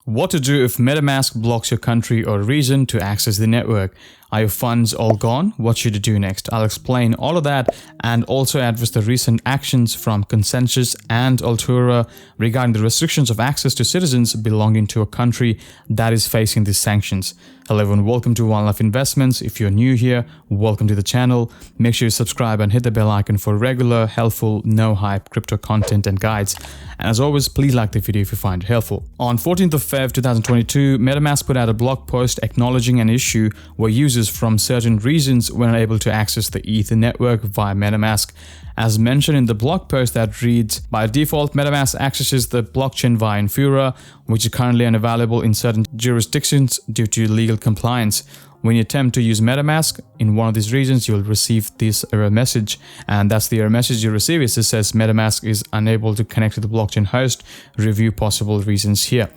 What to do if Metamask blocks your country or region to access the network. Are your funds all gone? What should you do next? I'll explain all of that and also address the recent actions from Consensus and Infura regarding the restrictions of access to citizens belonging to a country that is facing these sanctions. Hello everyone, welcome to One Life Investments. If you're new here, welcome to the channel. Make sure you subscribe and hit the bell icon for regular, helpful, no-hype crypto content and guides. And as always, please like the video if you find it helpful. On 14th of Feb 2022, Metamask put out a blog post acknowledging an issue where users from certain regions were unable to access the Ether network via Metamask. As mentioned in the blog post that reads, by default, Metamask accesses the blockchain via Infura, which is currently unavailable in certain jurisdictions due to legal compliance. When you attempt to use Metamask in one of these regions, you will receive this error message. And that's the error message you receive. It says Metamask is unable to connect to the blockchain host. Review possible reasons here.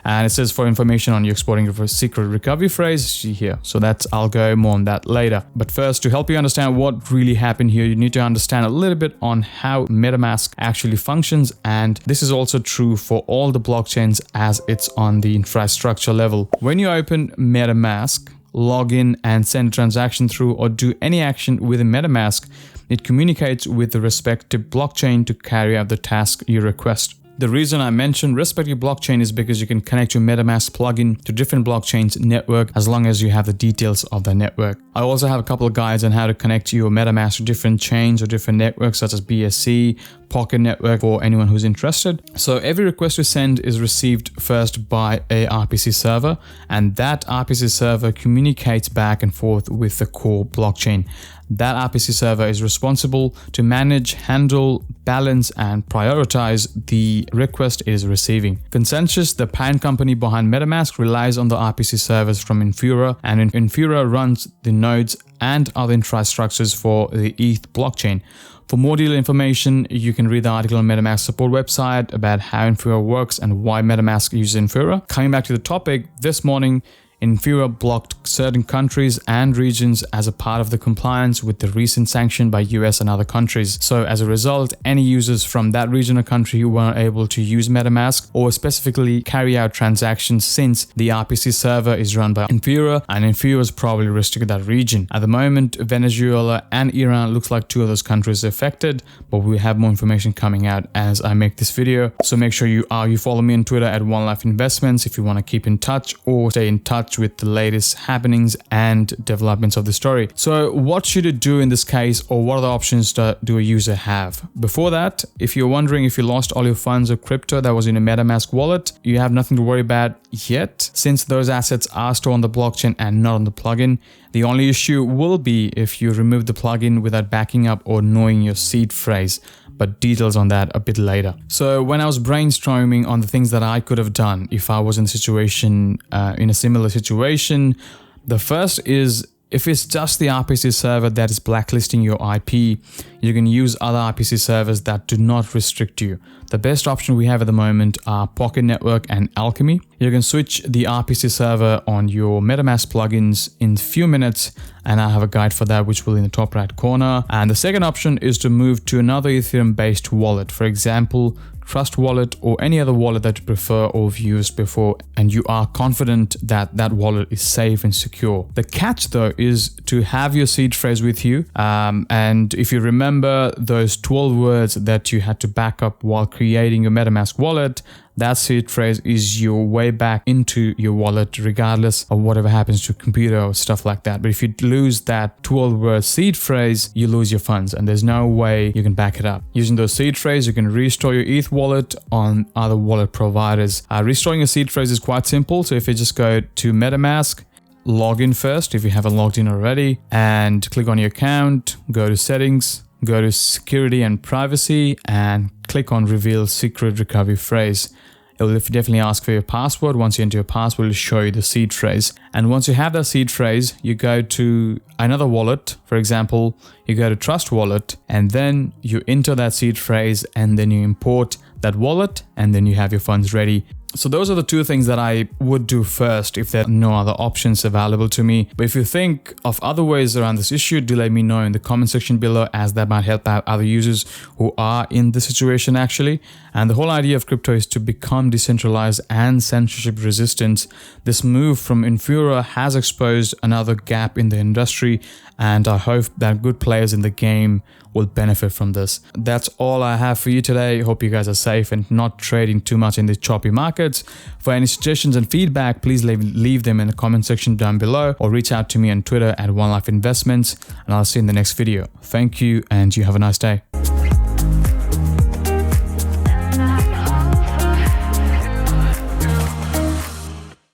And it says for information on your exporting of a secret recovery phrase, see here. So I'll go more on that later. But first, to help you understand what really happened here, you need to understand a little bit on how Metamask actually functions. And this is also true for all the blockchains as it's on the infrastructure level. When you open Metamask, log in and send a transaction through or do any action within Metamask, it communicates with the respective blockchain to carry out the task you request. The reason I mentioned respective blockchain is because you can connect your Metamask plugin to different blockchains network as long as you have the details of the network. I also have a couple of guides on how to connect your Metamask to different chains or different networks such as BSC, Pocket Network for anyone who's interested. So every request you send is received first by a RPC server, and that RPC server communicates back and forth with the core blockchain. That RPC server is responsible to manage, handle, balance, and prioritize the request it is receiving. Consensus, the parent company behind Metamask, relies on the RPC servers from Infura, and Infura runs the nodes and other infrastructures for the ETH blockchain. For more detailed information, you can read the article on Metamask support website about how Infura works and why Metamask uses Infura. Coming back to the topic, this morning, Infura blocked certain countries and regions as a part of the compliance with the recent sanction by US and other countries. So as a result, any users from that region or country who weren't able to use Metamask or specifically carry out transactions since the RPC server is run by Infura, and Infura is probably restricted that region. At the moment, Venezuela and Iran looks like two of those countries affected, but we have more information coming out as I make this video. So make sure you follow me on Twitter at One Life Investments if you want to keep in touch or stay in touch with the latest happenings and developments of the story. So what should you do in this case, or what other options do a user have? Before that, if you're wondering if you lost all your funds or crypto that was in a Metamask wallet, you have nothing to worry about yet, since those assets are stored on the blockchain and not on the plugin. The only issue will be if you remove the plugin without backing up or knowing your seed phrase, but details on that a bit later. So when I was brainstorming on the things that I could have done if I was in a similar situation, the first is, if it's just the RPC server that is blacklisting your IP, you can use other RPC servers that do not restrict you. The best option we have at the moment are Pocket Network and Alchemy. You can switch the RPC server on your Metamask plugins in a few minutes, and I have a guide for that which will be in the top right corner. And the second option is to move to another Ethereum-based wallet, for example, Trust Wallet or any other wallet that you prefer or have used before, and you are confident that that wallet is safe and secure. The catch though is to have your seed phrase with you, and if you remember those 12 words that you had to back up while creating your Metamask wallet, that seed phrase is your way back into your wallet regardless of whatever happens to computer or stuff like that. But if you lose that 12-word seed phrase, you lose your funds and there's no way you can back it up. Using those seed phrase, you can restore your ETH wallet on other wallet providers. Restoring a seed phrase is quite simple. So if you just go to Metamask, log in first if you haven't logged in already, and click on your account, go to settings, go to security and privacy, and click on reveal secret recovery phrase. It will definitely ask for your password. Once you enter your password, it will show you the seed phrase. And once you have that seed phrase, you go to another wallet. For example, you go to Trust Wallet, and then you enter that seed phrase, and then you import that wallet, and then you have your funds ready. So those are the two things that I would do first if there are no other options available to me. But if you think of other ways around this issue, do let me know in the comment section below, as that might help out other users who are in this situation actually. And the whole idea of crypto is to become decentralized and censorship resistant. This move from Infura has exposed another gap in the industry, and I hope that good players in the game will benefit from this. That's all I have for you today. Hope you guys are safe and not trading too much in the choppy markets. For any suggestions and feedback, please leave them in the comment section down below, or reach out to me on Twitter at OneLife Investments, and I'll see you in the next video. Thank you, and you have a nice day.